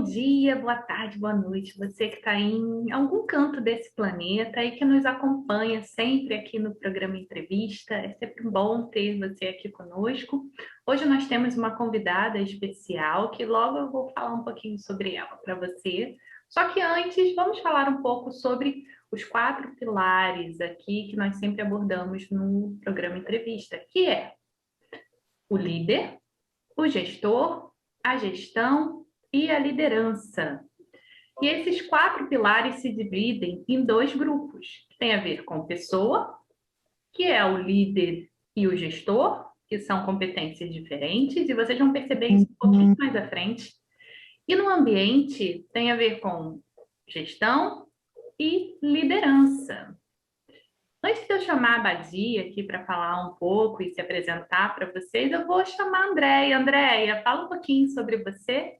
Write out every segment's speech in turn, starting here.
dia, boa tarde, boa noite. Você que está em algum canto desse planeta e que nos acompanha sempre aqui no programa Entrevista. É sempre bom ter você aqui conosco. Hoje nós temos uma convidada especial que logo eu vou falar um pouquinho sobre ela para você. Só que antes, vamos falar um pouco sobre os 4 pilares aqui que nós sempre abordamos no programa Entrevista, que é o líder, o gestor, a gestão e a liderança. E esses 4 pilares se dividem em 2 grupos, que tem a ver com pessoa, que é o líder e o gestor, que são competências diferentes, e vocês vão perceber isso um pouquinho mais à frente. E no ambiente tem a ver com gestão e liderança. Antes de eu chamar a Badia aqui para falar um pouco e se apresentar para vocês, eu vou chamar a Andréia. Andréia, fala um pouquinho sobre você.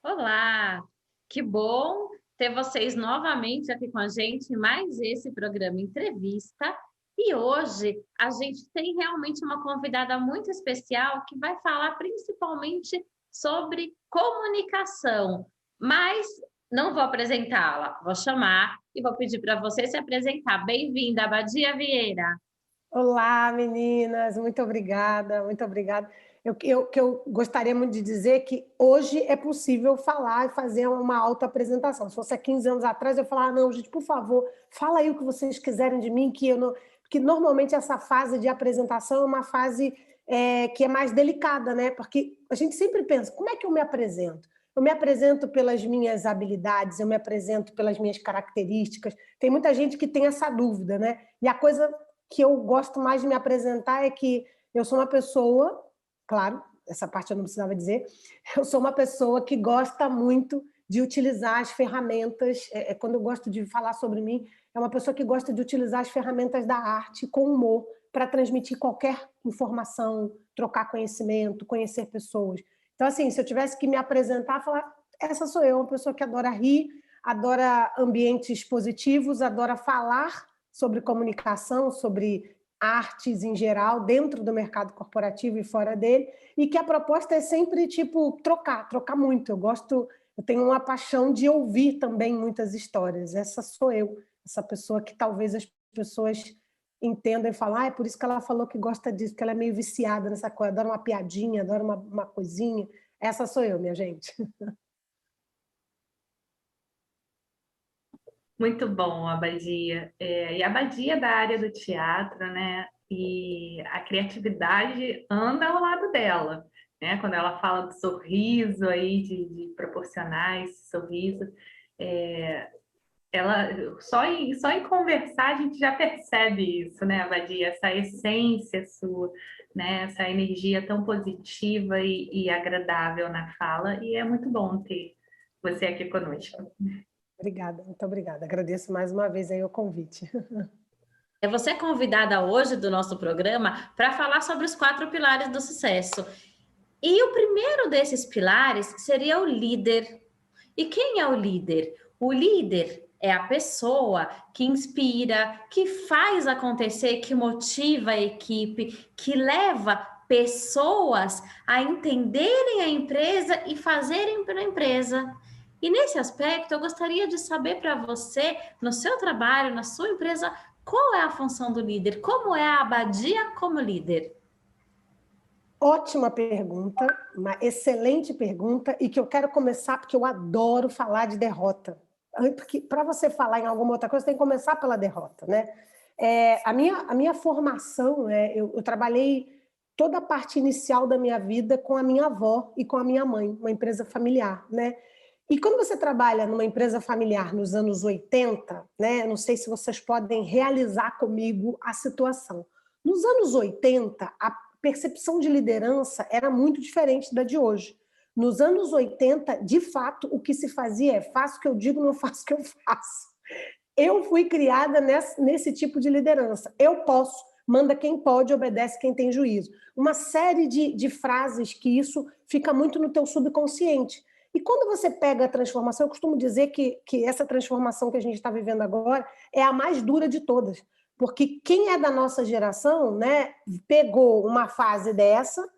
Olá, que bom ter vocês novamente aqui com a gente em mais esse programa Entrevista. E hoje a gente tem realmente uma convidada muito especial que vai falar principalmente sobre comunicação, mas não vou apresentá-la, vou chamar e vou pedir para você se apresentar. Bem-vinda, Badia Vieira. Olá, meninas, muito obrigada, muito obrigada. Eu gostaria muito de dizer que hoje é possível falar e fazer uma autoapresentação. Se fosse há 15 anos atrás, eu falava, não, gente, por favor, fala aí o que vocês quiserem de mim, que eu não... Porque normalmente essa fase de apresentação é uma fase que é mais delicada, né? Porque a gente sempre pensa, como é que eu me apresento? Eu me apresento pelas minhas habilidades, eu me apresento pelas minhas características. Tem muita gente que tem essa dúvida, né? E a coisa que eu gosto mais de me apresentar é que eu sou uma pessoa, claro, essa parte eu não precisava dizer, eu sou uma pessoa que gosta muito de utilizar as ferramentas, quando eu gosto de falar sobre mim, é uma pessoa que gosta de utilizar as ferramentas da arte com humor para transmitir qualquer informação, trocar conhecimento, conhecer pessoas. Então, assim, se eu tivesse que me apresentar, falar, essa sou eu, uma pessoa que adora rir, adora ambientes positivos, adora falar sobre comunicação, sobre artes em geral, dentro do mercado corporativo e fora dele, e que a proposta é sempre, tipo, trocar muito. Eu tenho uma paixão de ouvir também muitas histórias. Essa sou eu, essa pessoa que talvez as pessoas entendam e falam, é por isso que ela falou que gosta disso, porque ela é meio viciada nessa coisa, adora uma piadinha, adora uma coisinha. Essa sou eu, minha gente. Muito bom, Abadia. E a Abadia é da área do teatro, né? E a criatividade anda ao lado dela, né? Quando ela fala do sorriso aí, de proporcionar esse sorriso, ela só em conversar a gente já percebe isso, né, Abadia? Essa essência sua, né? Essa energia tão positiva e agradável na fala, e é muito bom ter você aqui conosco. Obrigada, muito obrigada. Agradeço mais uma vez aí o convite. Você é convidada hoje do nosso programa para falar sobre os 4 pilares do sucesso. E o primeiro desses pilares seria o líder. E quem é o líder? O líder é a pessoa que inspira, que faz acontecer, que motiva a equipe, que leva pessoas a entenderem a empresa e fazerem para a empresa. E nesse aspecto, eu gostaria de saber para você, no seu trabalho, na sua empresa, qual é a função do líder? Como é a Abadia como líder? Ótima pergunta, uma excelente pergunta, e que eu quero começar porque eu adoro falar de derrota. Porque para você falar em alguma outra coisa, tem que começar pela derrota, né? A minha formação, eu trabalhei toda a parte inicial da minha vida com a minha avó e com a minha mãe, uma empresa familiar, né? E quando você trabalha numa empresa familiar nos anos 80, né? Não sei se vocês podem realizar comigo a situação. Nos anos 80, a percepção de liderança era muito diferente da de hoje. Nos anos 80, de fato, o que se fazia é faço o que eu digo, não faço o que eu faço. Eu fui criada nesse tipo de liderança. Eu posso, manda quem pode, obedece quem tem juízo. Uma série de frases que isso fica muito no teu subconsciente. E quando você pega a transformação, eu costumo dizer que essa transformação que a gente está vivendo agora é a mais dura de todas. Porque quem é da nossa geração, né, pegou uma fase dessa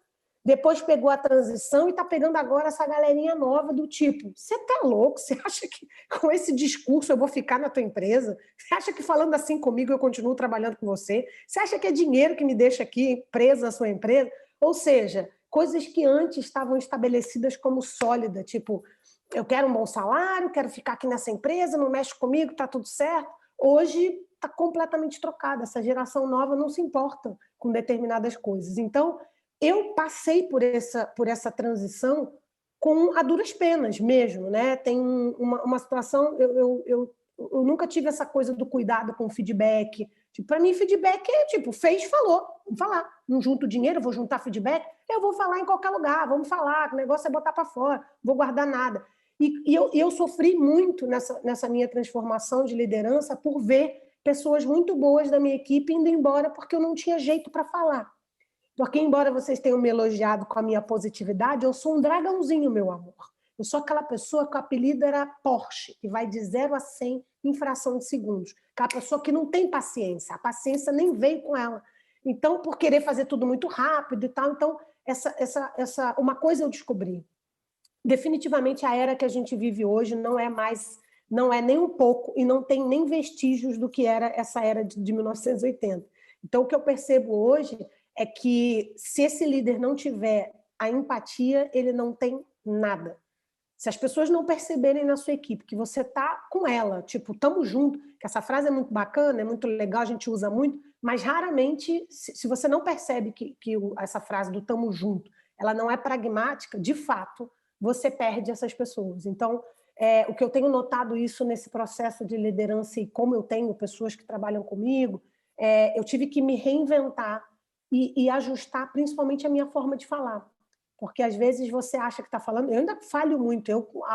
depois pegou a transição e está pegando agora essa galerinha nova do tipo, você tá louco? Você acha que com esse discurso eu vou ficar na tua empresa? Você acha que falando assim comigo eu continuo trabalhando com você? Você acha que é dinheiro que me deixa aqui presa na sua empresa? Ou seja, coisas que antes estavam estabelecidas como sólida, tipo, eu quero um bom salário, quero ficar aqui nessa empresa, não mexe comigo, tá tudo certo. Hoje está completamente trocada, essa geração nova não se importa com determinadas coisas. Então, eu passei por essa transição a duras penas mesmo, né? Tem uma situação, eu nunca tive essa coisa do cuidado com o feedback. Tipo, para mim, feedback é tipo, fez, falou, vamos falar. Não junto dinheiro, vou juntar feedback, eu vou falar em qualquer lugar, vamos falar, o negócio é botar para fora, não vou guardar nada. E eu sofri muito nessa minha transformação de liderança por ver pessoas muito boas da minha equipe indo embora porque eu não tinha jeito para falar. Porque, embora vocês tenham me elogiado com a minha positividade, eu sou um dragãozinho, meu amor. Eu sou aquela pessoa que o apelido era Porsche, que vai de 0 a 100 em fração de segundos. Aquela pessoa que não tem paciência. A paciência nem veio com ela. Então, por querer fazer tudo muito rápido e tal, então, uma coisa eu descobri. Definitivamente, a era que a gente vive hoje não é nem um pouco, e não tem nem vestígios do que era essa era de 1980. Então, o que eu percebo hoje é que se esse líder não tiver a empatia, ele não tem nada. Se as pessoas não perceberem na sua equipe que você está com ela, tipo, tamo junto, que essa frase é muito bacana, é muito legal, a gente usa muito, mas raramente, se você não percebe que essa frase do tamo junto, ela não é pragmática, de fato, você perde essas pessoas. Então, o que eu tenho notado isso nesse processo de liderança e como eu tenho pessoas que trabalham comigo, eu tive que me reinventar e ajustar principalmente a minha forma de falar. Porque às vezes você acha que está falando... Eu ainda falho muito,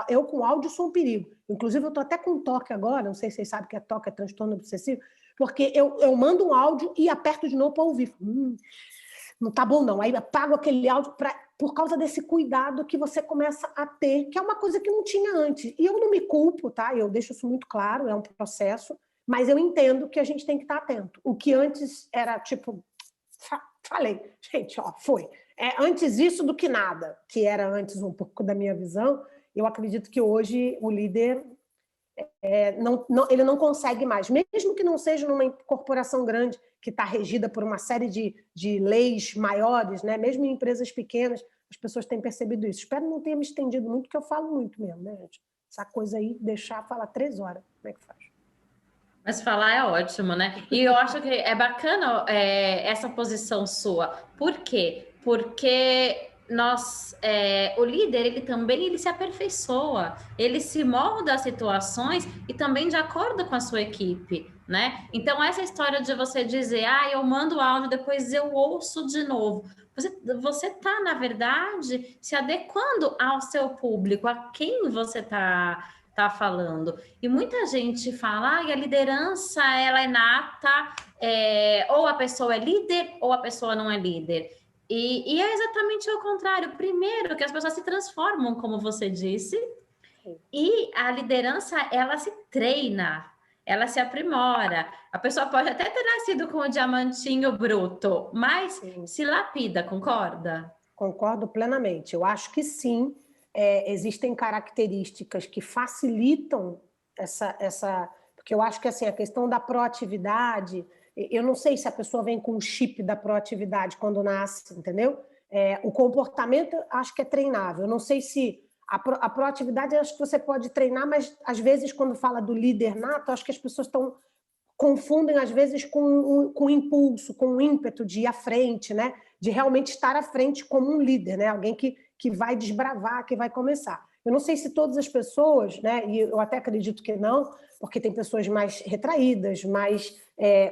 eu com áudio sou um perigo. Inclusive, eu estou até com toque agora, não sei se vocês sabem que é toque, é transtorno obsessivo, porque eu mando um áudio e aperto de novo para ouvir. Não está bom não, aí apago aquele áudio por causa desse cuidado que você começa a ter, que é uma coisa que não tinha antes. E eu não me culpo, tá? Eu deixo isso muito claro, é um processo, mas eu entendo que a gente tem que estar atento. O que antes era tipo... Falei, gente, foi. Antes isso do que nada, que era antes um pouco da minha visão. Eu acredito que hoje o líder ele não consegue mais, mesmo que não seja numa corporação grande que está regida por uma série de leis maiores, né? Mesmo em empresas pequenas, as pessoas têm percebido isso. Espero não ter me estendido muito, porque eu falo muito mesmo, né, gente? Essa coisa aí, deixar falar 3 horas, como é que faz? Mas falar é ótimo, né? E eu acho que é bacana essa posição sua. Por quê? Porque o líder, ele se aperfeiçoa, ele se molda às situações e também de acordo com a sua equipe, né? Então, essa história de você dizer, eu mando áudio, depois eu ouço de novo. Você está, na verdade, se adequando ao seu público, a quem você está falando. E muita gente fala, a liderança, ela é nata, ou a pessoa é líder, ou a pessoa não é líder. E é exatamente o contrário. Primeiro, que as pessoas se transformam, como você disse, e a liderança, ela se treina, ela se aprimora. A pessoa pode até ter nascido com o diamantinho bruto, mas se lapida, concorda? Concordo plenamente. Eu acho que sim. Existem características que facilitam porque eu acho que assim, a questão da proatividade, eu não sei se a pessoa vem com um chip da proatividade quando nasce, entendeu? O comportamento acho que é treinável. Eu não sei se a proatividade acho que você pode treinar, mas às vezes quando fala do líder nato, acho que as pessoas confundem às vezes com impulso, com o ímpeto de ir à frente, né? De realmente estar à frente como um líder, né? Alguém que vai desbravar, que vai começar. Eu não sei se todas as pessoas, né? E eu até acredito que não, porque tem pessoas mais retraídas, mais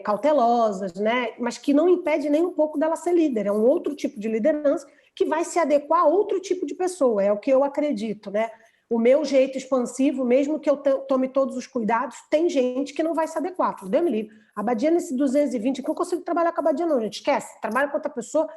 cautelosas, né? Mas que não impede nem um pouco dela ser líder. É um outro tipo de liderança que vai se adequar a outro tipo de pessoa. É o que eu acredito, né? O meu jeito expansivo, mesmo que eu tome todos os cuidados, tem gente que não vai se adequar. Deus me livre. A Badia nesse 220, que eu não consigo trabalhar com a Badia não, gente. Esquece. Trabalha com outra pessoa.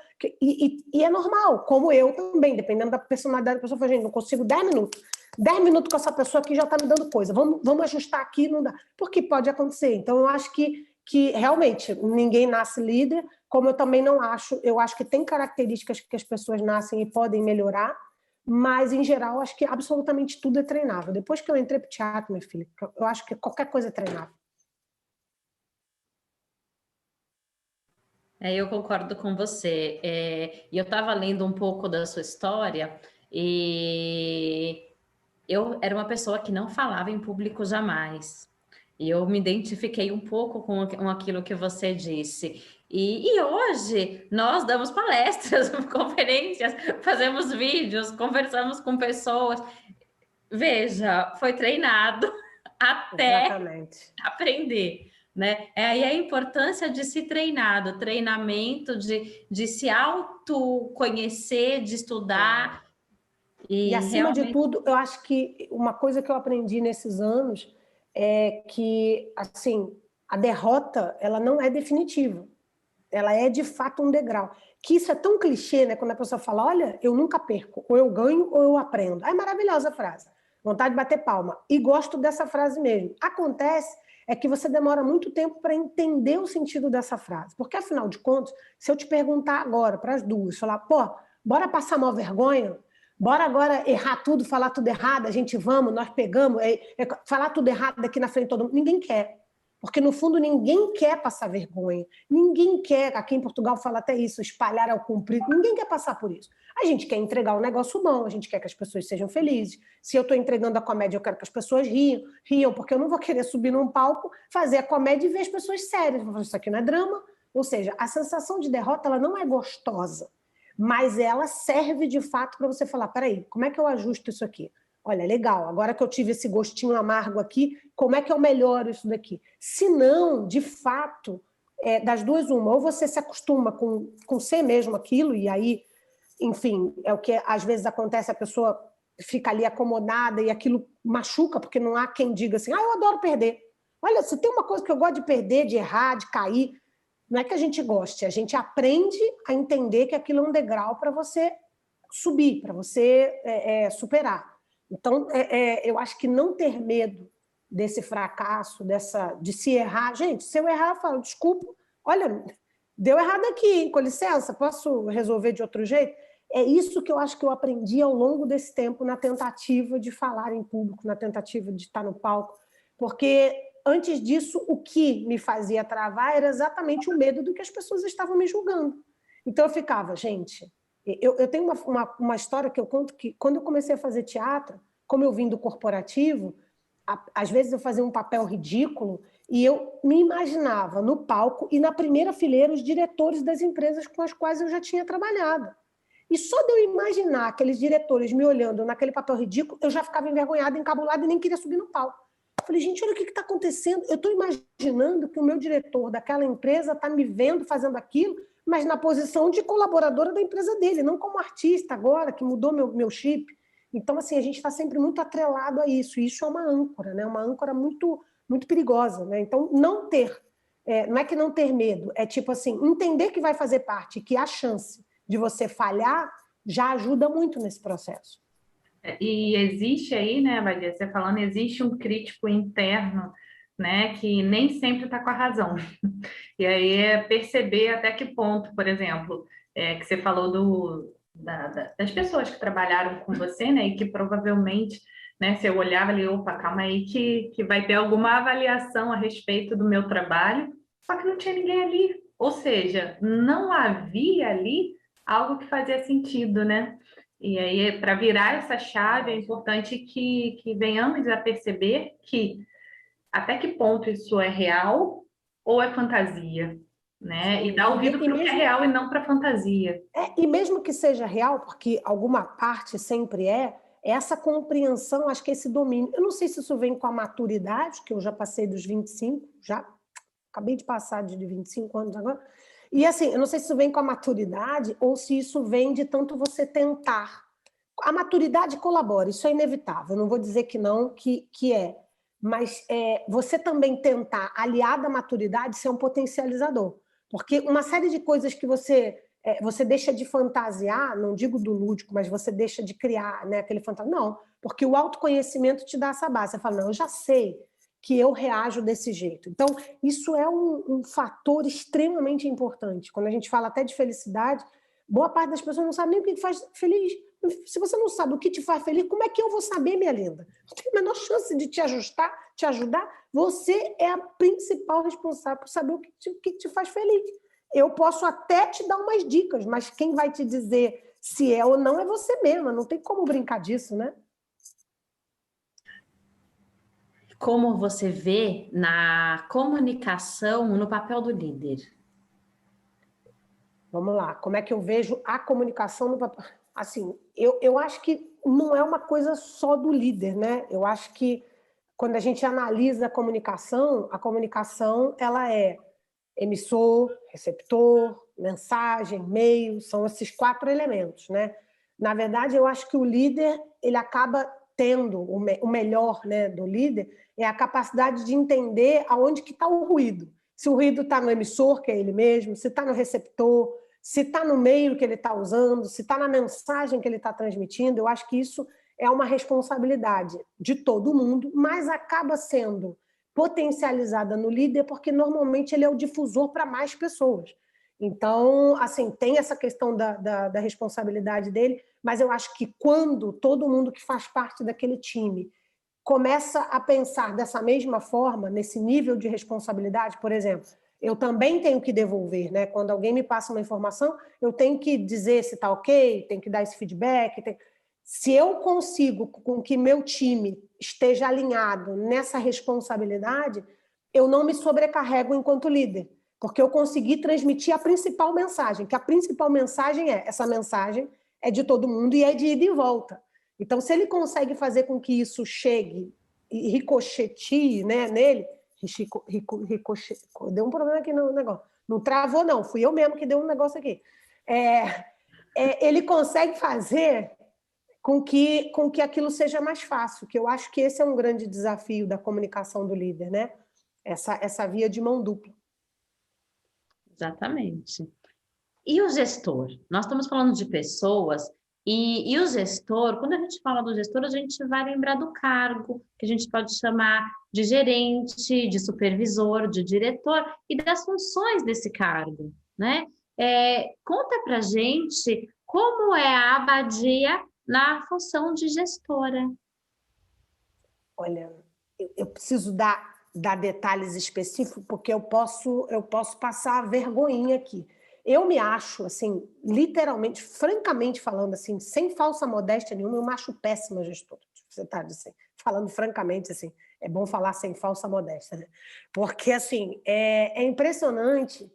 E é normal, como eu também, dependendo da personalidade da pessoa. Gente, não consigo 10 minutos. 10 minutos com essa pessoa aqui já está me dando coisa. Vamos ajustar aqui, não dá. Porque pode acontecer. Então, eu acho que que realmente ninguém nasce líder, como eu também não acho, eu acho que tem características que as pessoas nascem e podem melhorar, mas, em geral, acho que absolutamente tudo é treinável. Depois que eu entrei para o teatro, minha filha, eu acho que qualquer coisa é treinável. Eu concordo com você. E eu estava lendo um pouco da sua história e eu era uma pessoa que não falava em público jamais. E eu me identifiquei um pouco com aquilo que você disse. E hoje nós damos palestras, conferências, fazemos vídeos, conversamos com pessoas. Veja, foi treinado até Exatamente. aprender, né? Aí a importância de se treinar, do treinamento, de se autoconhecer, de estudar. E, acima de realmente... tudo, eu acho que uma coisa que eu aprendi nesses anos é que, assim, a derrota, ela não é definitiva. Ela é, de fato, um degrau. Que isso é tão clichê, né? Quando a pessoa fala, olha, eu nunca perco, ou eu ganho ou eu aprendo. É maravilhosa a frase. Vontade de bater palma. E gosto dessa frase mesmo. Acontece é que você demora muito tempo para entender o sentido dessa frase. Porque, afinal de contas, se eu te perguntar agora, para as duas, falar, pô, bora passar mal vergonha? Bora agora errar tudo, falar tudo errado, a gente vamos, nós pegamos, falar tudo errado aqui na frente de todo mundo. Ninguém quer. Porque, no fundo, ninguém quer passar vergonha. Ninguém quer, aqui em Portugal fala até isso, espalhar ao comprido. Ninguém quer passar por isso. A gente quer entregar um negócio bom, a gente quer que as pessoas sejam felizes. Se eu estou entregando a comédia, eu quero que as pessoas riam, porque eu não vou querer subir num palco, fazer a comédia e ver as pessoas sérias. Isso aqui não é drama. Ou seja, a sensação de derrota ela não é gostosa, mas ela serve, de fato, para você falar, peraí, como é que eu ajusto isso aqui? Olha, legal, agora que eu tive esse gostinho amargo aqui, como é que eu melhoro isso daqui? Se não, de fato, das duas uma, ou você se acostuma com ser mesmo aquilo, e aí, enfim, é o que às vezes acontece, a pessoa fica ali acomodada e aquilo machuca, porque não há quem diga assim, eu adoro perder. Olha, se tem uma coisa que eu gosto de perder, de errar, de cair, não é que a gente goste, a gente aprende a entender que aquilo é um degrau para você subir, para você superar. Então, eu acho que não ter medo desse fracasso, de se errar. Gente, se eu errar, eu falo, desculpa, olha, deu errado aqui, hein? Com licença, posso resolver de outro jeito? É isso que eu acho que eu aprendi ao longo desse tempo na tentativa de falar em público, na tentativa de estar no palco, porque antes disso, o que me fazia travar era exatamente o medo do que as pessoas estavam me julgando. Então, eu ficava, gente... Eu tenho uma história que eu conto que, quando eu comecei a fazer teatro, como eu vim do corporativo, às vezes eu fazia um papel ridículo e eu me imaginava no palco e na primeira fileira os diretores das empresas com as quais eu já tinha trabalhado. E só de eu imaginar aqueles diretores me olhando naquele papel ridículo, eu já ficava envergonhada, encabulada e nem queria subir no palco. Eu falei, gente, olha o que está acontecendo. Eu estou imaginando que o meu diretor daquela empresa está me vendo fazendo aquilo, mas na posição de colaboradora da empresa dele, não como artista agora, que mudou meu chip. Então, assim, a gente está sempre muito atrelado a isso, e isso é uma âncora, né? Uma âncora muito, muito perigosa, né? Então, não é que não ter medo, é tipo assim, entender que vai fazer parte, que a chance de você falhar já ajuda muito nesse processo. E existe aí, né, Badia, você falando, existe um crítico interno, né, que nem sempre está com a razão. E aí é perceber até que ponto, por exemplo, que você falou das pessoas que trabalharam com você, né, e que provavelmente, né, se eu olhava ali, opa, calma aí, que vai ter alguma avaliação a respeito do meu trabalho, só que não tinha ninguém ali. Ou seja, não havia ali algo que fazia sentido, né? E aí, para virar essa chave, é importante que venhamos a perceber que até que ponto isso é real ou é fantasia, né? Sim. E dar ouvido para o que é real e não para fantasia. E mesmo que seja real, porque alguma parte sempre essa compreensão, acho que esse domínio. Eu não sei se isso vem com a maturidade, que eu já passei dos 25, já acabei de passar de 25 anos agora. E assim, eu não sei se isso vem com a maturidade ou se isso vem de tanto você tentar. A maturidade colabora, isso é inevitável, eu não vou dizer que não, que é. Mas você também tentar, aliado à maturidade, ser um potencializador. Porque uma série de coisas que você deixa de fantasiar, não digo do lúdico, mas você deixa de criar, né, aquele fantasma. Não, porque o autoconhecimento te dá essa base. Você fala, não, eu já sei que eu reajo desse jeito. Então, isso é um fator extremamente importante. Quando a gente fala até de felicidade, boa parte das pessoas não sabe nem o que te faz feliz. Se você não sabe o que te faz feliz, como é que eu vou saber, minha linda? Não tenho a menor chance de te ajudar. Você é a principal responsável por saber o que te faz feliz. Eu posso até te dar umas dicas, mas quem vai te dizer se é ou não é você mesma. Não tem como brincar disso, né? Como você vê na comunicação, no papel do líder? Vamos lá, como é que eu vejo a comunicação no papel? Assim, eu acho que não é uma coisa só do líder, né? Eu acho que quando a gente analisa a comunicação ela é emissor, receptor, mensagem, e-mail, são esses 4 elementos, né? Na verdade, eu acho que o líder, ele acaba tendo, o melhor, né, do líder é a capacidade de entender aonde que está o ruído. Se o ruído está no emissor, que é ele mesmo, se está no receptor, se está no meio que ele está usando, se está na mensagem que ele está transmitindo. Eu acho que isso é uma responsabilidade de todo mundo, mas acaba sendo potencializada no líder porque normalmente ele é o difusor para mais pessoas. Então, assim, tem essa questão da responsabilidade dele, mas eu acho que quando todo mundo que faz parte daquele time começa a pensar dessa mesma forma, nesse nível de responsabilidade, por exemplo, eu também tenho que devolver, né? Quando alguém me passa uma informação, eu tenho que dizer se está ok, tenho que dar esse feedback. Se eu consigo com que meu time esteja alinhado nessa responsabilidade, eu não me sobrecarrego enquanto líder, porque eu consegui transmitir a principal mensagem, que a principal mensagem essa mensagem é de todo mundo e é de ida e volta. Então, se ele consegue fazer com que isso chegue e ricocheteie, né, nele, deu um problema aqui no negócio. Não travou, não, fui eu mesmo que deu um negócio aqui. Ele consegue fazer com que aquilo seja mais fácil, que eu acho que esse é um grande desafio da comunicação do líder, né? Essa via de mão dupla. Exatamente. E o gestor? Nós estamos falando de pessoas e o gestor, quando a gente fala do gestor, a gente vai lembrar do cargo, que a gente pode chamar de gerente, de supervisor, de diretor e das funções desse cargo, né? Conta pra gente como é a Abadia na função de gestora. Olha, eu preciso dar detalhes específicos, porque eu posso passar vergonhinha aqui. Eu me acho, assim, literalmente, francamente falando, assim, sem falsa modéstia nenhuma, eu me acho péssima gestora. Você está assim, falando francamente, assim, é bom falar sem falsa modéstia, né? Porque, assim, é impressionante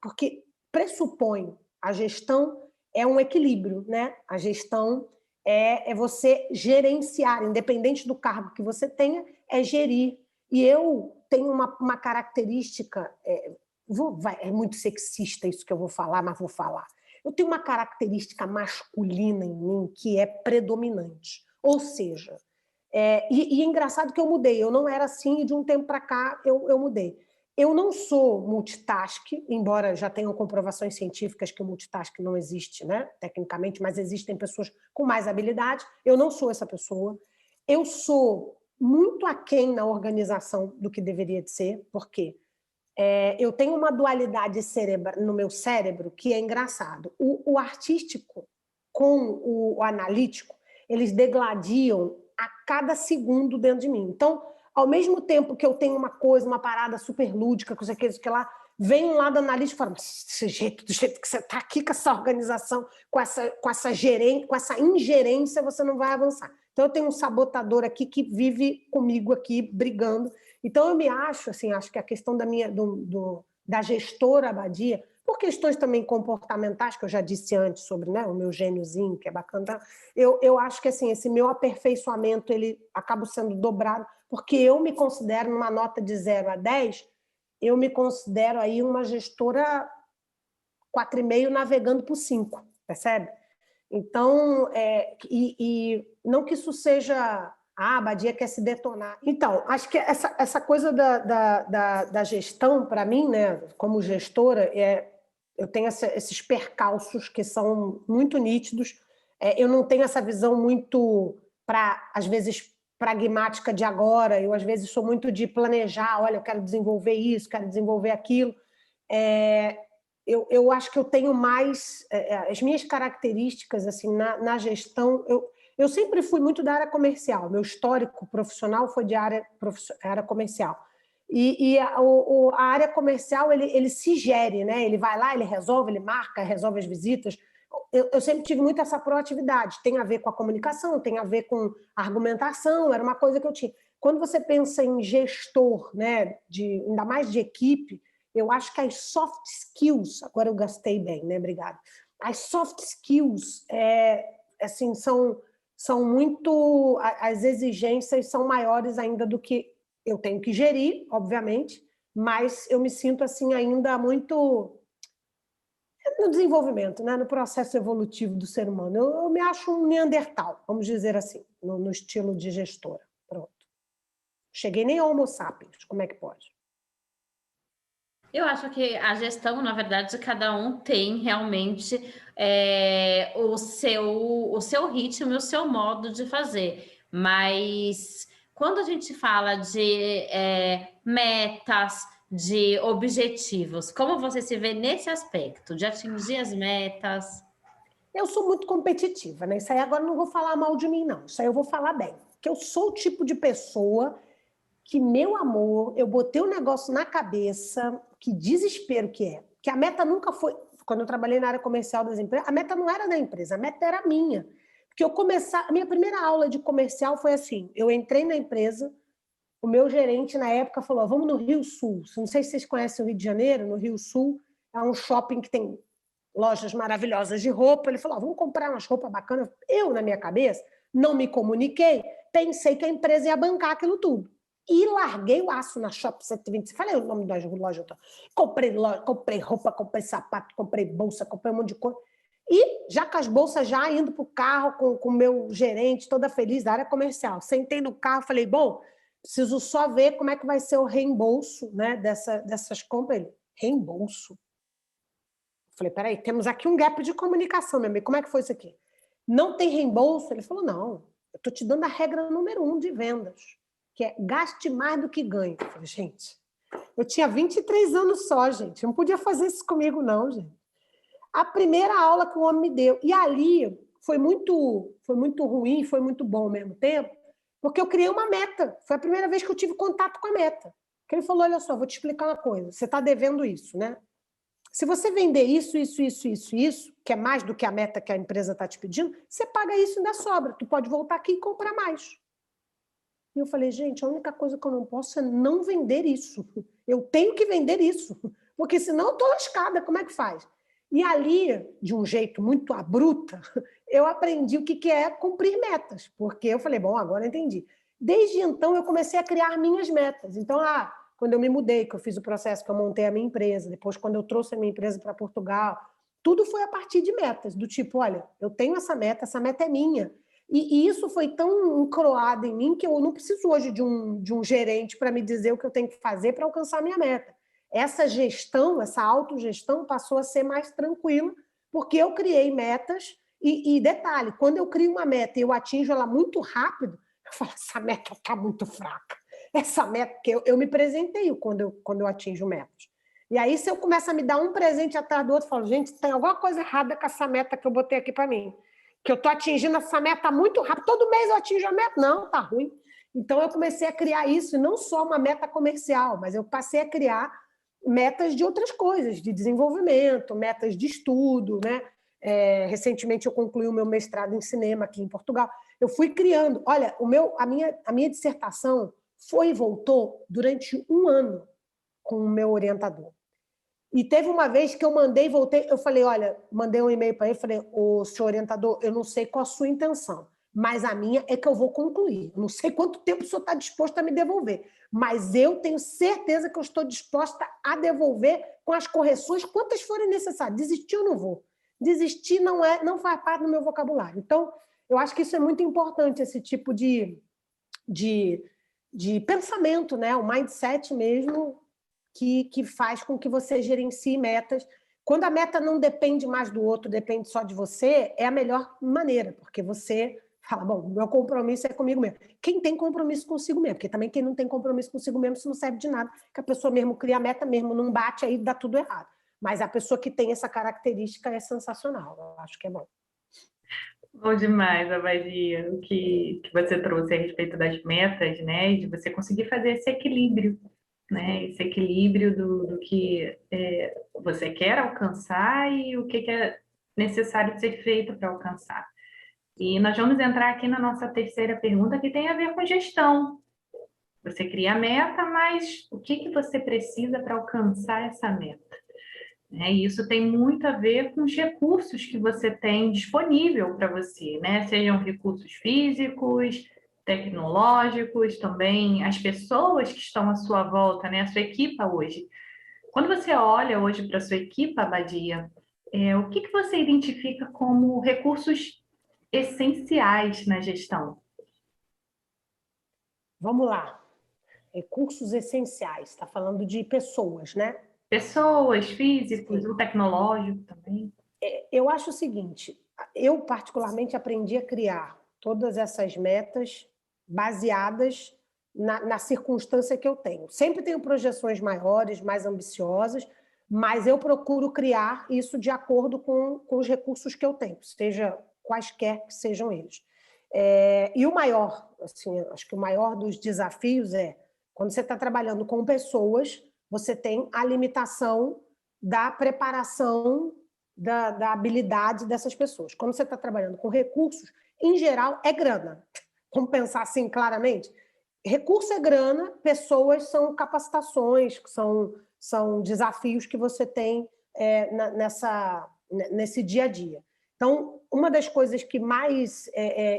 porque pressupõe a gestão é um equilíbrio, né? A gestão é você gerenciar, independente do cargo que você tenha, é gerir. E eu tenho uma característica, é muito sexista isso que eu vou falar, mas vou falar. Eu tenho uma característica masculina em mim que é predominante. Ou seja, e é engraçado que eu mudei, eu não era assim e de um tempo para cá eu mudei. Eu não sou multitask, embora já tenham comprovações científicas que o multitask não existe, né, tecnicamente, mas existem pessoas com mais habilidade. Eu não sou essa pessoa. Eu sou muito aquém na organização do que deveria de ser, porque eu tenho uma dualidade no meu cérebro que é engraçado. O artístico com o analítico, eles degladiam a cada segundo dentro de mim. Então, ao mesmo tempo que eu tenho uma coisa, uma parada super lúdica, com isso que lá, vem um lado analítico e fala, do jeito que você está aqui com essa organização, com essa ingerência, você não vai avançar. Então, eu tenho um sabotador aqui que vive comigo aqui, brigando. Então, eu me acho, assim, acho que a questão da gestora Abadia, por questões também comportamentais, que eu já disse antes sobre, né, o meu gêniozinho, que é bacana, eu acho que assim, esse meu aperfeiçoamento ele acaba sendo dobrado, porque eu me considero, numa nota de 0 a 10, eu me considero aí uma gestora 4,5 navegando por 5, percebe? Então, e não que isso seja... a Abadia quer se detonar. Então, acho que essa coisa da gestão, para mim, né, como gestora, eu tenho esses percalços que são muito nítidos. Eu não tenho essa visão muito, às vezes, pragmática de agora, eu às vezes sou muito de planejar, olha, eu quero desenvolver isso, quero desenvolver aquilo. Eu acho que eu tenho mais... as minhas características assim, na gestão... Eu sempre fui muito da área comercial, meu histórico profissional foi de área comercial. E a área comercial, ele se gere, né? Ele vai lá, ele resolve, ele marca, resolve as visitas. Eu sempre tive muito essa proatividade, tem a ver com a comunicação, tem a ver com a argumentação, era uma coisa que eu tinha. Quando você pensa em gestor, né, ainda mais de equipe, eu acho que as soft skills, agora eu gastei bem, né, obrigada. As soft skills, assim, são muito... As exigências são maiores ainda do que eu tenho que gerir, obviamente, mas eu me sinto assim ainda muito no desenvolvimento, né? No processo evolutivo do ser humano. Eu me acho um neandertal, vamos dizer assim, no estilo de gestora. Pronto. Cheguei nem ao Homo sapiens, como é que pode? Eu acho que a gestão, na verdade, cada um tem realmente o seu ritmo e o seu modo de fazer. Mas quando a gente fala de metas, de objetivos, como você se vê nesse aspecto, de atingir as metas? Eu sou muito competitiva, né? Isso aí agora eu não vou falar mal de mim, não. Isso aí eu vou falar bem. Porque eu sou o tipo de pessoa que, meu amor, eu botei o negócio na cabeça, que desespero que é. Que a meta nunca foi... Quando eu trabalhei na área comercial das empresas, a meta não era da empresa, a meta era minha. Porque a minha primeira aula de comercial foi assim, eu entrei na empresa, o meu gerente na época falou, vamos no Rio Sul. Não sei se vocês conhecem o Rio de Janeiro, no Rio Sul é um shopping que tem lojas maravilhosas de roupa. Ele falou, vamos comprar umas roupas bacanas. Eu, na minha cabeça, não me comuniquei, pensei que a empresa ia bancar aquilo tudo. E larguei o aço na Shop 125. Falei o nome das lojas. Comprei roupa, comprei sapato, comprei bolsa, comprei um monte de coisa. E já com as bolsas já indo para o carro com o meu gerente, toda feliz da área comercial. Sentei no carro, falei, bom, preciso só ver como é que vai ser o reembolso, né, dessas compras. Ele, reembolso? Falei, peraí, temos aqui um gap de comunicação, meu amigo. Como é que foi isso aqui? Não tem reembolso? Ele falou, não, eu estou te dando a regra número 1 de vendas, que é gaste mais do que ganhe. Eu falei, gente, eu tinha 23 anos só, gente. Eu não podia fazer isso comigo, não, gente. A primeira aula que o homem me deu. E ali foi muito ruim, foi muito bom ao mesmo tempo, porque eu criei uma meta. Foi a primeira vez que eu tive contato com a meta. Que ele falou, olha só, vou te explicar uma coisa. Você está devendo isso, né? Se você vender isso, que é mais do que a meta que a empresa está te pedindo, você paga isso e ainda sobra. Tu pode voltar aqui e comprar mais. E eu falei, gente, a única coisa que eu não posso é não vender isso. Eu tenho que vender isso, porque senão eu estou lascada. Como é que faz? E ali, de um jeito muito abrupto, eu aprendi o que é cumprir metas, porque eu falei, bom, agora eu entendi. Desde então, eu comecei a criar minhas metas. Então, quando eu me mudei, que eu fiz o processo, que eu montei a minha empresa, depois quando eu trouxe a minha empresa para Portugal, tudo foi a partir de metas, do tipo, olha, eu tenho essa meta é minha. E isso foi tão encroado em mim que eu não preciso hoje de um gerente para me dizer o que eu tenho que fazer para alcançar a minha meta. Essa gestão, essa autogestão passou a ser mais tranquila, porque eu criei metas e detalhe, quando eu crio uma meta e eu atinjo ela muito rápido, eu falo, essa meta está muito fraca. Essa meta, que eu me presenteio quando eu atinjo metas. E aí, se eu começo a me dar um presente atrás do outro, eu falo, gente, tem alguma coisa errada com essa meta que eu botei aqui para mim. Que eu estou atingindo essa meta muito rápido. Todo mês eu atinjo a meta. Não, tá ruim. Então, eu comecei a criar isso, e não só uma meta comercial, mas eu passei a criar metas de outras coisas, de desenvolvimento, metas de estudo, né? Recentemente, eu concluí o meu mestrado em cinema aqui em Portugal. Eu fui criando... Olha, a minha dissertação foi e voltou durante 1 ano com o meu orientador. E teve uma vez que eu mandei e voltei, eu falei, olha, mandei um e-mail para ele, falei, ô, senhor orientador, eu não sei qual a sua intenção, mas a minha é que eu vou concluir. Eu não sei quanto tempo o senhor está disposto a me devolver, mas eu tenho certeza que eu estou disposta a devolver com as correções, quantas forem necessárias. Desistir eu não vou. Desistir não faz parte do meu vocabulário. Então, eu acho que isso é muito importante, esse tipo de pensamento, né? O mindset mesmo, que faz com que você gerencie metas. Quando a meta não depende mais do outro, depende só de você, é a melhor maneira, porque você Fala, bom, meu compromisso é comigo mesmo. Quem tem compromisso consigo mesmo, porque também quem não tem compromisso consigo mesmo, isso não serve de nada, que a pessoa mesmo cria a meta, mesmo não bate, aí dá tudo errado. Mas a pessoa que tem essa característica é sensacional, eu acho que é bom. Bom demais, Abadia, o que você trouxe a respeito das metas, né? De você conseguir fazer esse equilíbrio, né? Esse equilíbrio do que você quer alcançar e o que é necessário ser feito para alcançar. E nós vamos entrar aqui na nossa terceira pergunta, que tem a ver com gestão. Você cria a meta, mas o que você precisa para alcançar essa meta? E isso tem muito a ver com os recursos que você tem disponível para você, né? Sejam recursos físicos, tecnológicos, também as pessoas que estão à sua volta, né? A sua equipa hoje. Quando você olha hoje para a sua equipa, Abadia, o que você identifica como recursos essenciais na gestão? Vamos lá. Recursos essenciais, está falando de pessoas, né? Pessoas, físicos, o tecnológico também. Eu acho o seguinte, eu particularmente aprendi a criar todas essas metas baseadas na circunstância que eu tenho. Sempre tenho projeções maiores, mais ambiciosas, mas eu procuro criar isso de acordo com os recursos que eu tenho, seja quaisquer que sejam eles. E o maior, assim, acho que o maior dos desafios é quando você está trabalhando com pessoas, você tem a limitação da preparação da habilidade dessas pessoas. Quando você está trabalhando com recursos, em geral, é grana. Vamos pensar assim claramente? Recurso é grana, pessoas são capacitações, são desafios que você tem nesse dia a dia. Então, uma das coisas que mais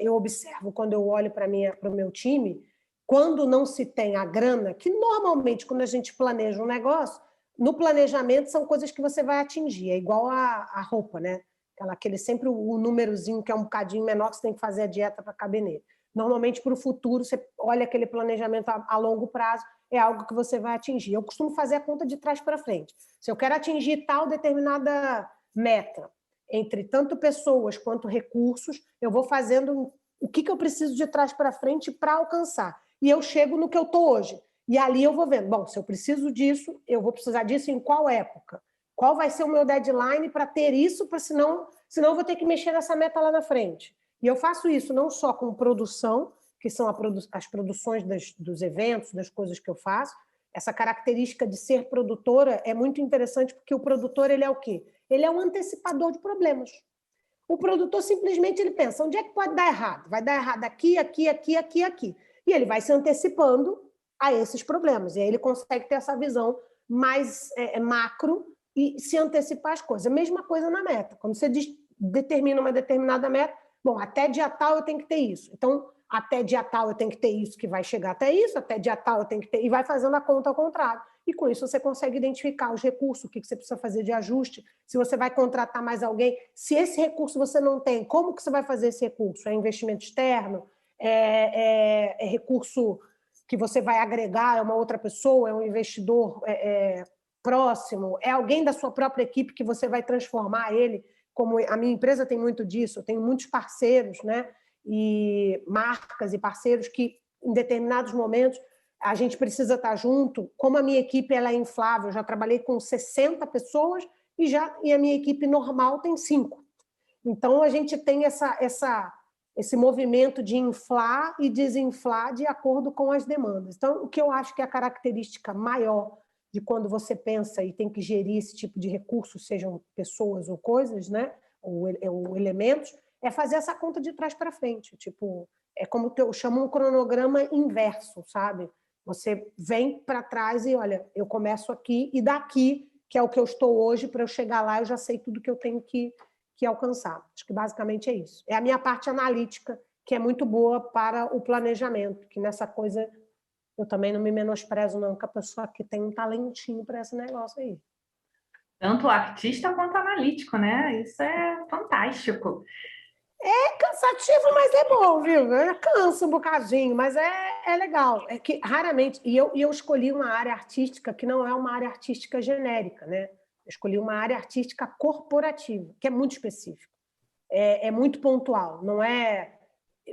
eu observo quando eu olho para o meu time, quando não se tem a grana, que normalmente quando a gente planeja um negócio, no planejamento são coisas que você vai atingir, é igual a roupa, né? Aquele sempre o númerozinho que é um bocadinho menor que você tem que fazer a dieta para caber nele. Normalmente, para o futuro, você olha aquele planejamento a longo prazo, é algo que você vai atingir. Eu costumo fazer a conta de trás para frente. Se eu quero atingir tal determinada meta, entre tanto pessoas quanto recursos, eu vou fazendo o que eu preciso de trás para frente para alcançar. E eu chego no que eu estou hoje. E ali eu vou vendo, bom, se eu preciso disso, eu vou precisar disso em qual época? Qual vai ser o meu deadline para ter isso, para senão eu vou ter que mexer nessa meta lá na frente. E eu faço isso não só com produção, que são as produções dos eventos, das coisas que eu faço. Essa característica de ser produtora é muito interessante, porque o produtor, ele é o quê? Ele é um antecipador de problemas. O produtor simplesmente ele pensa, onde é que pode dar errado? Vai dar errado aqui, aqui, aqui, aqui, aqui. E ele vai se antecipando a esses problemas. E aí ele consegue ter essa visão mais macro e se antecipar as coisas. A mesma coisa na meta. Quando você determina uma determinada meta, bom, até dia tal eu tenho que ter isso. Então, até dia tal eu tenho que ter isso que vai chegar até isso, até dia tal eu tenho que ter... E vai fazendo a conta ao contrário. E com isso você consegue identificar os recursos, o que você precisa fazer de ajuste, se você vai contratar mais alguém. Se esse recurso você não tem, como que você vai fazer esse recurso? É investimento externo? É recurso que você vai agregar? É uma outra pessoa? É um investidor próximo? É alguém da sua própria equipe que você vai transformar ele? Como a minha empresa tem muito disso, eu tenho muitos parceiros, né? E marcas e parceiros que, em determinados momentos, a gente precisa estar junto. Como a minha equipe ela é inflável, eu já trabalhei com 60 pessoas e a minha equipe normal tem 5. Então, a gente tem esse movimento de inflar e desinflar de acordo com as demandas. Então, o que eu acho que é a característica maior de quando você pensa e tem que gerir esse tipo de recursos, sejam pessoas ou coisas, né, ou elementos, é fazer essa conta de trás para frente. Tipo, é como que eu chamo um cronograma inverso, sabe? Você vem para trás e, olha, eu começo aqui e daqui, que é o que eu estou hoje, para eu chegar lá, eu já sei tudo que eu tenho que alcançar. Acho que basicamente é isso. É a minha parte analítica, que é muito boa para o planejamento, que nessa coisa eu também não me menosprezo, não, que a pessoa que tem um talentinho para esse negócio aí. Tanto artista quanto analítico, né? Isso é fantástico. É cansativo, mas é bom, viu? Cansa um bocadinho, mas é legal. É que raramente... E eu escolhi uma área artística que não é uma área artística genérica, né? Eu escolhi uma área artística corporativa, que é muito específica. É muito pontual. Não é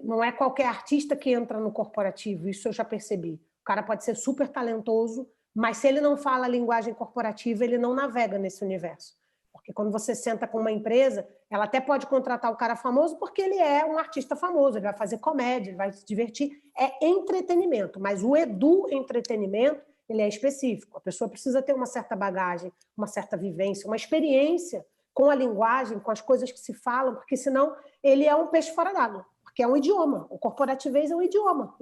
não é qualquer artista que entra no corporativo, isso eu já percebi. O cara pode ser super talentoso, mas se ele não fala a linguagem corporativa, ele não navega nesse universo. Porque quando você senta com uma empresa, ela até pode contratar o cara famoso porque ele é um artista famoso, ele vai fazer comédia, ele vai se divertir. É entretenimento, mas o entretenimento, ele é específico. A pessoa precisa ter uma certa bagagem, uma certa vivência, uma experiência com a linguagem, com as coisas que se falam, porque senão ele é um peixe fora d'água, porque é um idioma. O corporativez é um idioma.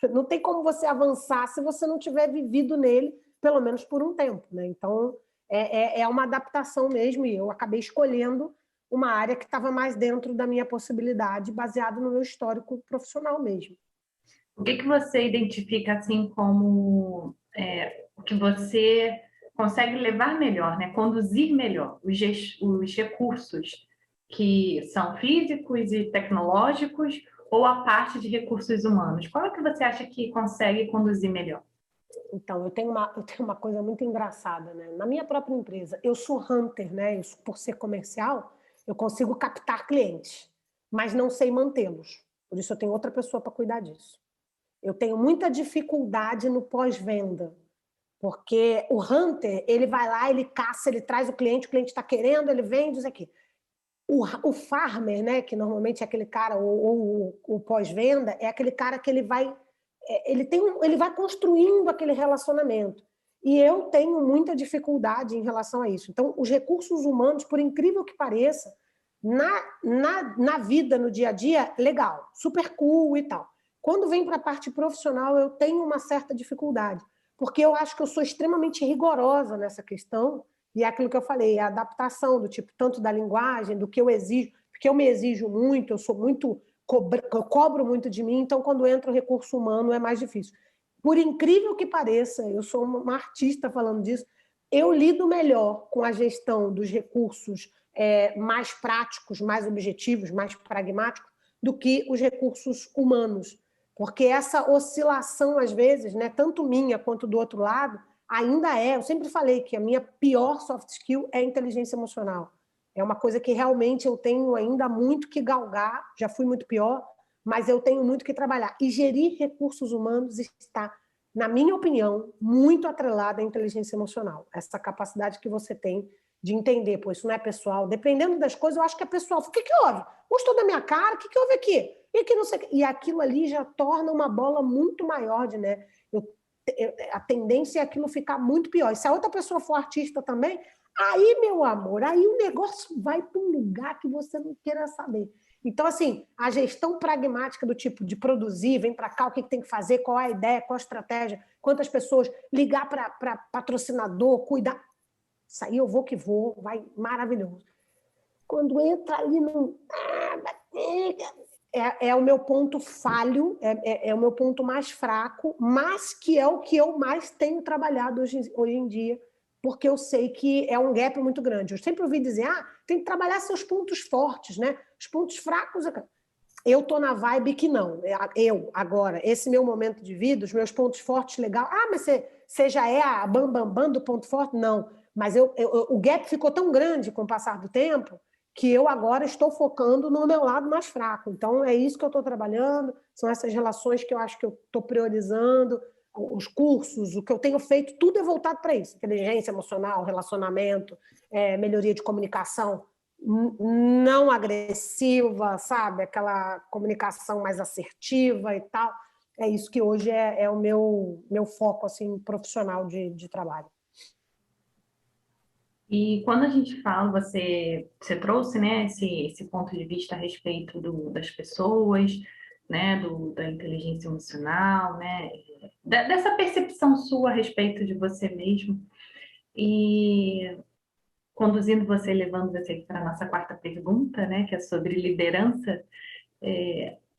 Não tem como você avançar se você não tiver vivido nele, pelo menos por um tempo, né? Então, é uma adaptação mesmo, e eu acabei escolhendo uma área que estava mais dentro da minha possibilidade, baseado no meu histórico profissional mesmo. O que você identifica assim como o que você consegue levar melhor, né? Conduzir melhor os recursos que são físicos e tecnológicos ou a parte de recursos humanos? Qual é que você acha que consegue conduzir melhor? Então, eu tenho uma coisa muito engraçada, né? Na minha própria empresa, eu sou hunter, né? Por ser comercial, eu consigo captar clientes, mas não sei mantê-los. Por isso, eu tenho outra pessoa para cuidar disso. Eu tenho muita dificuldade no pós-venda, porque o hunter, ele vai lá, ele caça, ele traz o cliente está querendo, ele vende isso aqui. O farmer, né, que normalmente é aquele cara, ou o pós-venda, é aquele cara que ele vai construindo aquele relacionamento. E eu tenho muita dificuldade em relação a isso. Então, os recursos humanos, por incrível que pareça, na vida, no dia a dia, legal, super cool e tal. Quando vem para a parte profissional, eu tenho uma certa dificuldade, porque eu acho que eu sou extremamente rigorosa nessa questão, e é aquilo que eu falei, a adaptação do tipo, tanto da linguagem, do que eu exijo, porque eu me exijo muito, eu sou muito, eu cobro muito de mim, então quando entra o recurso humano é mais difícil. Por incrível que pareça, eu sou uma artista falando disso, eu lido melhor com a gestão dos recursos mais práticos, mais objetivos, mais pragmáticos, do que os recursos humanos. Porque essa oscilação, às vezes, né, tanto minha quanto do outro lado, ainda é. Eu sempre falei que a minha pior soft skill é a inteligência emocional. É uma coisa que realmente eu tenho ainda muito que galgar, já fui muito pior, mas eu tenho muito que trabalhar. E gerir recursos humanos está, na minha opinião, muito atrelada à inteligência emocional. Essa capacidade que você tem de entender, pô, isso não é pessoal. Dependendo das coisas, eu acho que é pessoal. O que houve? Gostou da minha cara? O que houve aqui? E que não sei. E aquilo ali já torna uma bola muito maior de neve. A tendência é aquilo ficar muito pior. E se a outra pessoa for artista também, aí, meu amor, aí o negócio vai para um lugar que você não queira saber. Então, assim, a gestão pragmática do tipo de produzir, vem para cá, o que tem que fazer, qual é a ideia, qual a estratégia, quantas pessoas, ligar para patrocinador, cuidar. Isso aí eu vou que vou, vai maravilhoso. Quando entra ali no... É o meu ponto falho, é o meu ponto mais fraco, mas que é o que eu mais tenho trabalhado hoje em dia, porque eu sei que é um gap muito grande. Eu sempre ouvi dizer, tem que trabalhar seus pontos fortes, né? Os pontos fracos... Eu estou na vibe que não. Eu, agora, esse meu momento de vida, os meus pontos fortes, legal. Mas você já é a bam do ponto forte? Não. Mas o gap ficou tão grande com o passar do tempo que eu agora estou focando no meu lado mais fraco. Então, é isso que eu estou trabalhando, são essas relações que eu acho que eu estou priorizando, os cursos, o que eu tenho feito, tudo é voltado para isso. Inteligência emocional, relacionamento, melhoria de comunicação, não agressiva, sabe? Aquela comunicação mais assertiva e tal. É isso que hoje é o meu foco assim, profissional de trabalho. E quando a gente fala, você trouxe, né, esse ponto de vista a respeito das pessoas, né, da inteligência emocional, né, dessa percepção sua a respeito de você mesmo, e conduzindo você, levando você para a nossa quarta pergunta, né, que é sobre liderança,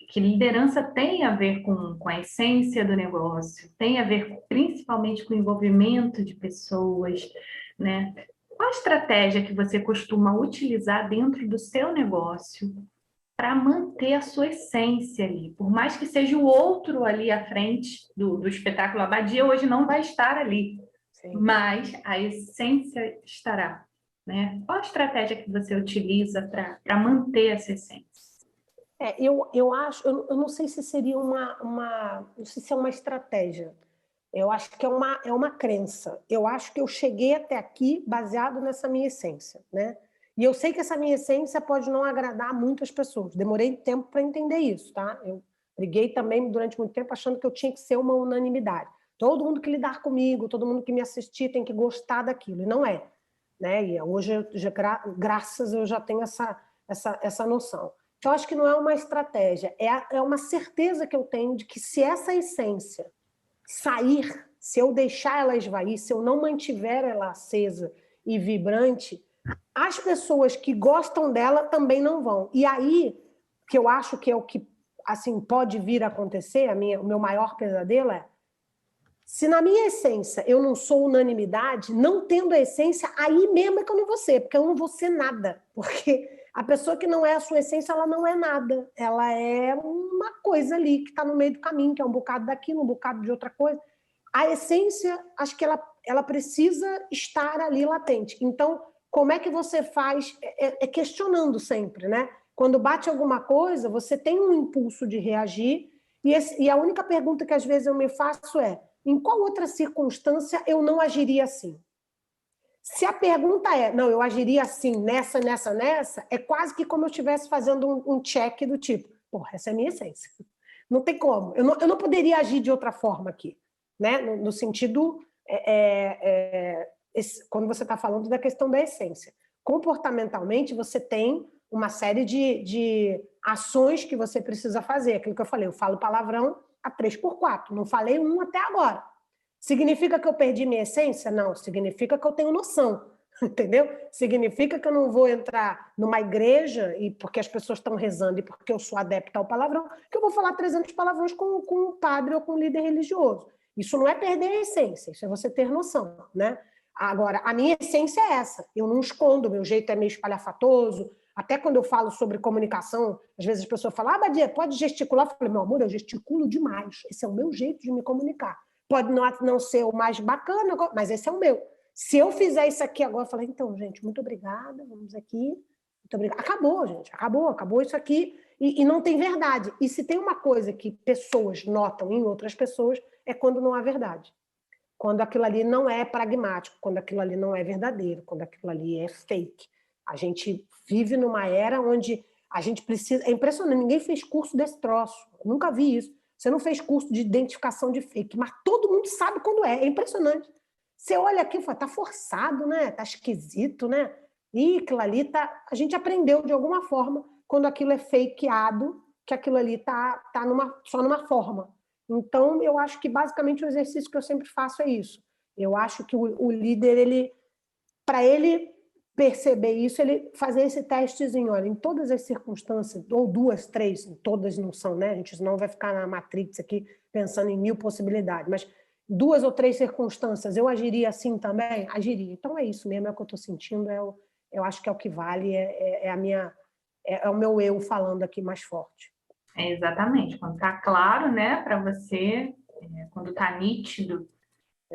que liderança tem a ver com a essência do negócio, tem a ver principalmente com o envolvimento de pessoas, né? Qual a estratégia que você costuma utilizar dentro do seu negócio para manter a sua essência ali? Por mais que seja o outro ali à frente do espetáculo, a Abadia hoje não vai estar ali, sim, mas a essência estará, né? Qual a estratégia que você utiliza para manter essa essência? Eu acho, eu não sei se seria não sei se é uma estratégia. Eu acho que é uma crença. Eu acho que eu cheguei até aqui baseado nessa minha essência, né? E eu sei que essa minha essência pode não agradar muitas pessoas. Demorei tempo para entender isso, tá? Eu briguei também durante muito tempo achando que eu tinha que ser uma unanimidade. Todo mundo que lidar comigo, todo mundo que me assistir tem que gostar daquilo. E não é, né? E hoje, graças, eu já tenho essa noção. Então, acho que não é uma estratégia, é uma certeza que eu tenho de que se essa essência sair, se eu deixar ela esvair, se eu não mantiver ela acesa e vibrante, as pessoas que gostam dela também não vão. E aí, que eu acho que é o que assim, pode vir a acontecer, o meu maior pesadelo é, se na minha essência eu não sou unanimidade, não tendo a essência, aí mesmo é que eu não vou ser, porque eu não vou ser nada. Porque a pessoa que não é a sua essência, ela não é nada. Ela é uma coisa ali que está no meio do caminho, que é um bocado daquilo, um bocado de outra coisa. A essência, acho que ela precisa estar ali latente. Então, como é que você faz? É questionando sempre, né? Quando bate alguma coisa, você tem um impulso de reagir, e a única pergunta que às vezes eu me faço é: em qual outra circunstância eu não agiria assim? Se a pergunta é, não, eu agiria assim, nessa, é quase que como eu estivesse fazendo um check do tipo, porra, essa é a minha essência. Não tem como. Eu não poderia agir de outra forma aqui, né? No sentido, quando você está falando da questão da essência. Comportamentalmente, você tem uma série de ações que você precisa fazer. Aquilo que eu falei, eu falo palavrão a 3x4, não falei um até agora. Significa que eu perdi minha essência? Não, significa que eu tenho noção, entendeu? Significa que eu não vou entrar numa igreja e porque as pessoas estão rezando e porque eu sou adepta ao palavrão, que eu vou falar 300 palavrões com um padre ou com um líder religioso. Isso não é perder a essência, isso é você ter noção, né? Agora, a minha essência é essa, eu não escondo, meu jeito é meio espalhafatoso, até quando eu falo sobre comunicação, às vezes as pessoas falam, Badia, pode gesticular? Eu falo, meu amor, eu gesticulo demais, esse é o meu jeito de me comunicar. Pode não ser o mais bacana, mas esse é o meu. Se eu fizer isso aqui agora, eu falei, então, gente, muito obrigada, vamos aqui, muito obrigada. Acabou, gente, acabou isso aqui, e não tem verdade. E se tem uma coisa que pessoas notam em outras pessoas, é quando não há verdade. Quando aquilo ali não é pragmático, quando aquilo ali não é verdadeiro, quando aquilo ali é fake. A gente vive numa era onde a gente precisa... É impressionante, ninguém fez curso desse troço, eu nunca vi isso. Você não fez curso de identificação de fake, mas todo mundo sabe quando é impressionante. Você olha aqui e fala, tá forçado, né? Tá esquisito, né? E aquilo ali tá... A gente aprendeu de alguma forma, quando aquilo é fakeado, que aquilo ali tá só numa forma. Então, eu acho que basicamente o exercício que eu sempre faço é isso. Eu acho que o líder, para ele perceber isso, ele fazer esse testezinho, olha, em todas as circunstâncias, ou 2, 3, todas não são, né? A gente não vai ficar na Matrix aqui pensando em 1000 possibilidades, mas 2 ou 3 circunstâncias, eu agiria assim também? Agiria. Então é isso mesmo, é o que eu estou sentindo, eu acho que é o que vale, é o meu eu falando aqui mais forte. Exatamente, quando está claro, né, para você, quando está nítido,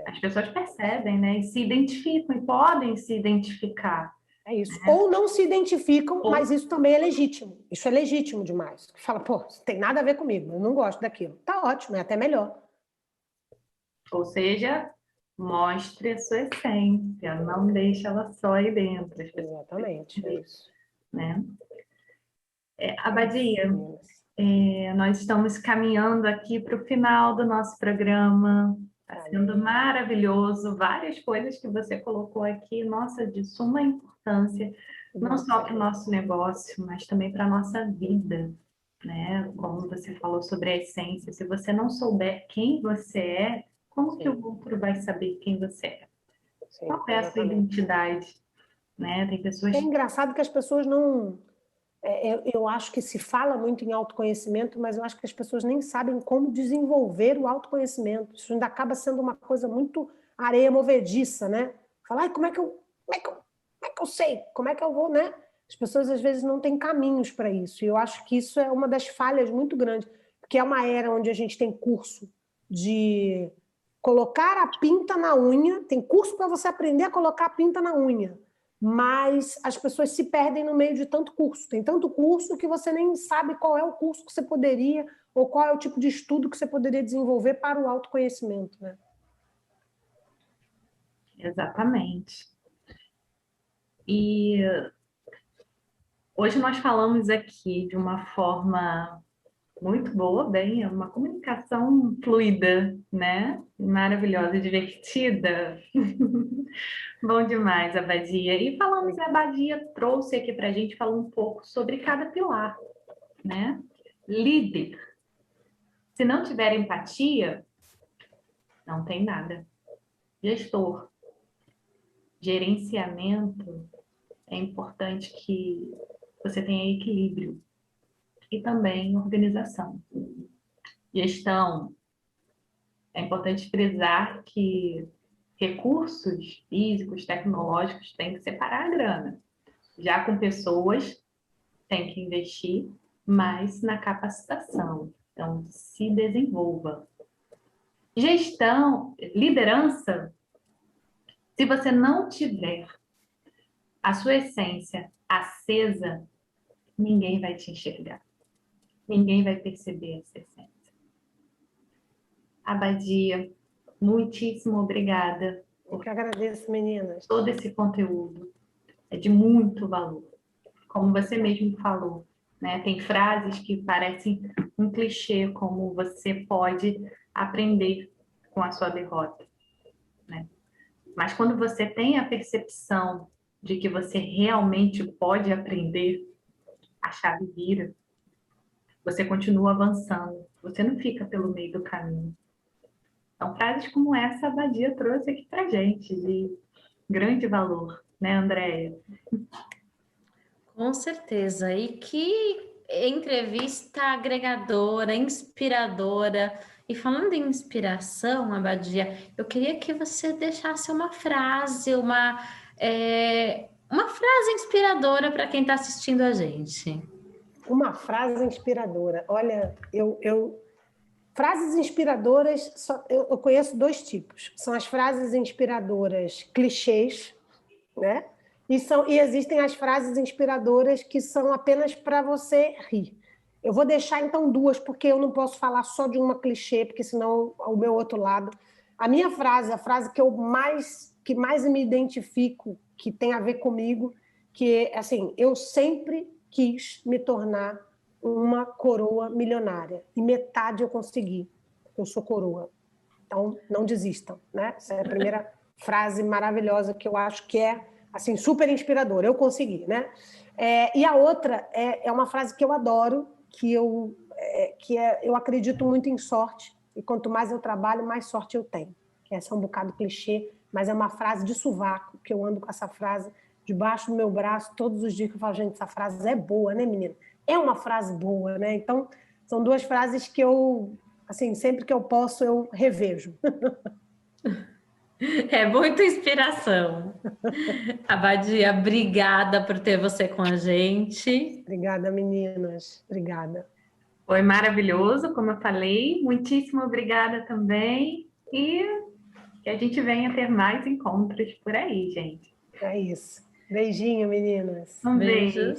as pessoas percebem, né, e se identificam, e podem se identificar. É isso. Né? Ou não se identificam, mas isso também é legítimo. Isso é legítimo demais. Fala, pô, não tem nada a ver comigo, eu não gosto daquilo. Tá ótimo, é até melhor. Ou seja, mostre a sua essência, não deixe ela só aí dentro. Exatamente, é isso. Né? Abadia, nós estamos caminhando aqui para o final do nosso programa. Está sendo maravilhoso. Várias coisas que você colocou aqui, nossa, de suma importância, não só para o nosso negócio, mas também para a nossa vida. Né? Como você falou sobre a essência, se você não souber quem você é, como que o outro vai saber quem você é? Sim, qual é a sua identidade? Né? Tem pessoas... É engraçado que as pessoas não... Eu acho que se fala muito em autoconhecimento, mas eu acho que as pessoas nem sabem como desenvolver o autoconhecimento. Isso ainda acaba sendo uma coisa muito areia movediça, né? Falar, como é que eu sei? Como é que eu vou, né? As pessoas às vezes não têm caminhos para isso. E eu acho que isso é uma das falhas muito grandes, porque é uma era onde a gente tem curso de colocar a pinta na unha, tem curso para você aprender a colocar a pinta na unha. mas as pessoas se perdem no meio de tanto curso. Tem tanto curso que você nem sabe qual é o curso que você poderia, ou qual é o tipo de estudo que você poderia desenvolver para o autoconhecimento, né? Exatamente. E hoje nós falamos aqui de uma forma muito boa, bem, é uma comunicação fluida, né? Maravilhosa, divertida. Bom demais, Abadia. E falamos, a Abadia trouxe aqui para a gente falar um pouco sobre cada pilar, né? Líder. Se não tiver empatia, não tem nada. Gestor. Gerenciamento. É importante que você tenha equilíbrio. E também organização. Gestão. É importante frisar que recursos físicos, tecnológicos, tem que separar a grana. Já com pessoas, tem que investir mais na capacitação. Então, se desenvolva. Gestão, liderança, se você não tiver a sua essência acesa, ninguém vai te enxergar. Ninguém vai perceber essa essência. Abadia, muitíssimo obrigada. Eu que agradeço, meninas. Todo esse conteúdo é de muito valor. Como você mesmo falou, né? Tem frases que parecem um clichê, como você pode aprender com a sua derrota, né? Mas quando você tem a percepção de que você realmente pode aprender, a chave vira. Você continua avançando. Você não fica pelo meio do caminho. Então, frases como essa, a Abadia trouxe aqui pra gente, de grande valor, né, Andréia? Com certeza. E que entrevista agregadora, inspiradora. E falando em inspiração, Abadia, eu queria que você deixasse uma frase, uma frase inspiradora para quem está assistindo a gente. Uma frase inspiradora. Olha, frases inspiradoras, eu conheço dois tipos. São as frases inspiradoras clichês, né? E existem as frases inspiradoras que são apenas para você rir. Eu vou deixar, então, duas, porque eu não posso falar só de uma clichê, porque senão o meu outro lado... A minha frase, a frase que mais me identifico, que tem a ver comigo, que é assim, eu sempre quis me tornar uma coroa milionária. E metade eu consegui. Eu sou coroa. Então, não desistam, né? Essa é a primeira frase maravilhosa que eu acho que é assim, super inspiradora. Eu consegui, né? E a outra é uma frase que eu adoro, que eu acredito muito em sorte. E quanto mais eu trabalho, mais sorte eu tenho. Essa é um bocado clichê, mas é uma frase de sovaco, que eu ando com essa frase debaixo do meu braço todos os dias, que eu falo, gente, essa frase é boa, né, menina? É uma frase boa, né? Então, são duas frases que eu, assim, sempre que eu posso, eu revejo. É muita inspiração. Abadia, obrigada por ter você com a gente. Obrigada, meninas. Obrigada. Foi maravilhoso, como eu falei. Muitíssimo obrigada também. E que a gente venha ter mais encontros por aí, gente. É isso. Beijinho, meninas. Um beijo.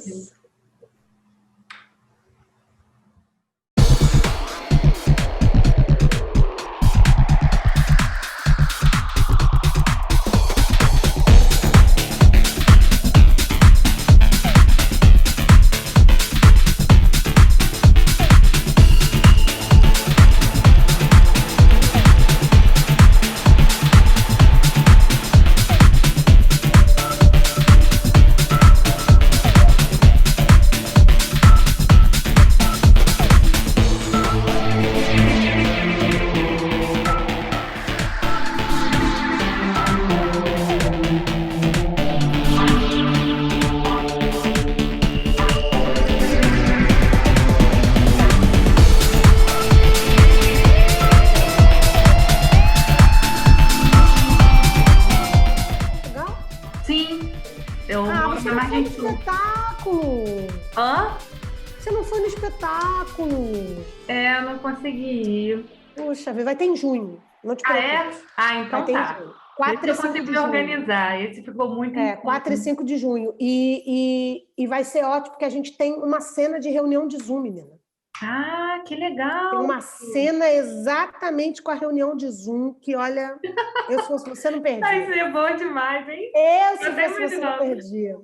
Hã? Você não foi no espetáculo. Eu não consegui ir. Puxa, vai ter em junho. Não te preocupes. É? Então vai ter tá. Em junho. 4 eu e 5 consigo de me junho. organizar. Esse ficou muito... 4 e 5 de junho. E vai ser ótimo, porque a gente tem uma cena de reunião de Zoom, menina. Ah, que legal! Tem uma cena exatamente com a reunião de Zoom, que, olha, eu se fosse você, não perdia. Vai ser bom demais, hein? Eu, se Até fosse você, não imaginando. perdia.